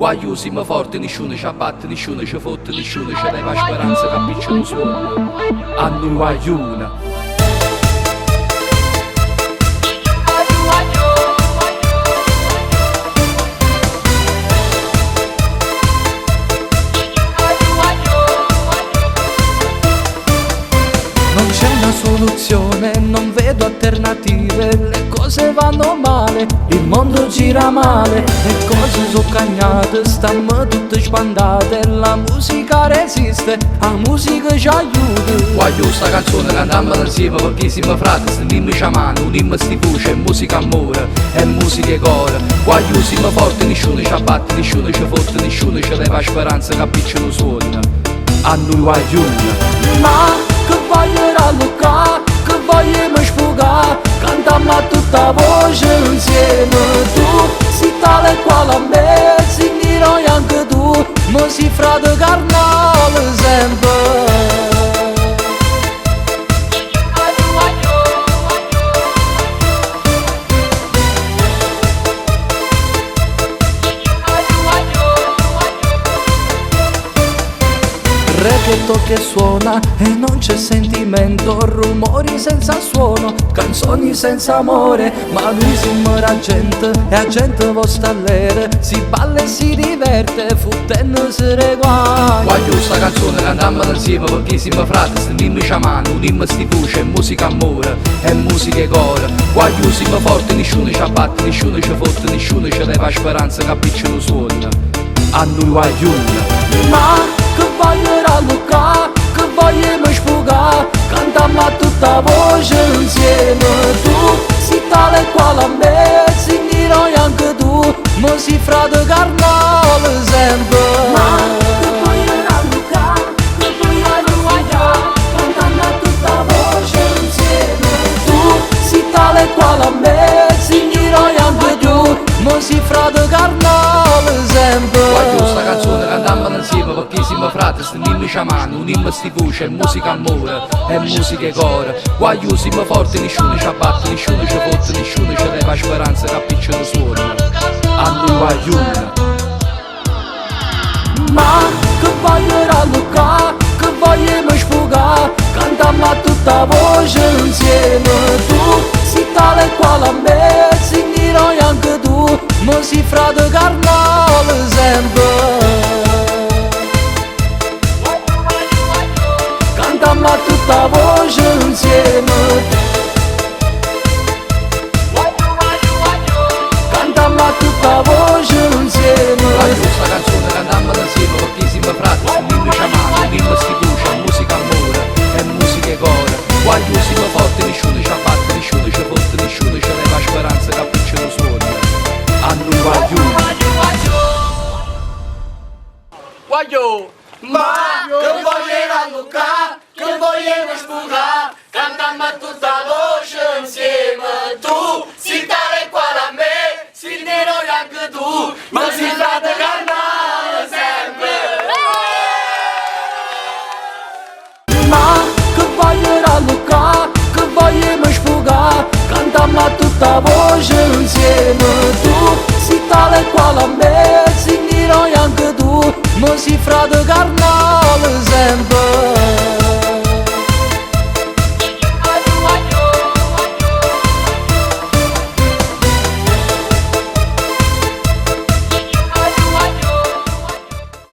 Guagliù siamo forti, nessuno ci abbatte, nessuno ci fotte, nessuno ci leva speranza che appicciano suono. A noi guagliuna. Non c'è una soluzione, non vedo alternative, le cose vanno male, il mondo gira male, le cose sono cagnate, stiamo tutte sbandate, la musica resiste, la musica ci aiuta. Guagliù sta canzone cantammola insieme perché siamo frati, stendiamoci a mano, unimmo sti voce, è musica amore, è musica e cuore. Guagliù siamo forti, nessuno ci abbatte, nessuno ci fotte, nessuno ci leva speranza che appicciano suono. A noi guagliuna. Ma che voglio rallucare, che vogliamo sfogare, cantiamo a tutta voce insieme. Tu sei tale quale a me, sei noi anche tu, ma sei frate carnale sempre. Reggaeton che suona e non c'è sentimento, rumori senza suono, canzoni senza amore, ma noi siamo la gente e la gente va stallere, si balla e si diverte, fottendosi le guai. Guagliù sta canzone cantammola insieme perché siamo frati, stendiamoci a mano, unimmo sti voce, è musica amore, è musica e cuore. Guagliù siamo forti, nessuno ci abbatte, nessuno ci fotte, nessuno ci leva speranza che appicciano suono. A noi guagliuna. Ma che voglio rallucare, che vogliamo sfogare, cantiamo a tutta voce insieme. Tu sei tale quale a me, sei noi anche tu, ma sei frate carnale sempre. Ma che voglio rallucare, che voglio sfogare, cantiamo a tutta voce insieme. Tu sei tale quale a me, sei noi anche tu, ma sei frate carnale sempre. Guagliù sta canzone cantammola insieme perché siamo frati, stendiamoci a mano, unimmo sti voce, è musica amore, è musica e cuore. Guagliù siamo forti, nessuno ci abbatte, nessuno ci fotte, nessuno ci leva speranza che appicciano suono. A noi guagliuna. Ma che voglio rallucare, che vogliamo sfogare, cantiamo a tutta voce insieme. Tu sei tale quale a me, sei noi anche tu, ma sei frate carnale sempre. Cantiamo a tutta voce insieme. Cantiamo a tutta voce insieme. Guagliù sta canzone cantammola insieme perché siamo frati, stendiamoci a mano, unimmo sti voce, è musica amore, è musica e cuore. Guagliù siamo forti, nessuno ci abbatte, nessuno ci fotte, nessuno ci leva speranza che appicciano suono. A noi guagliuna. Guagliù! Ma che voglio rallucare, che vogliamo sfogare, cantiamo a tutta voce insieme. Tu sei tale quale a me, sei nero anche tu, ma sei frate carnale sempre. Ma che voglio rallucare, che vogliamo sfogare, cantiamo a tutta voce insieme. Tu sei tale quale a me,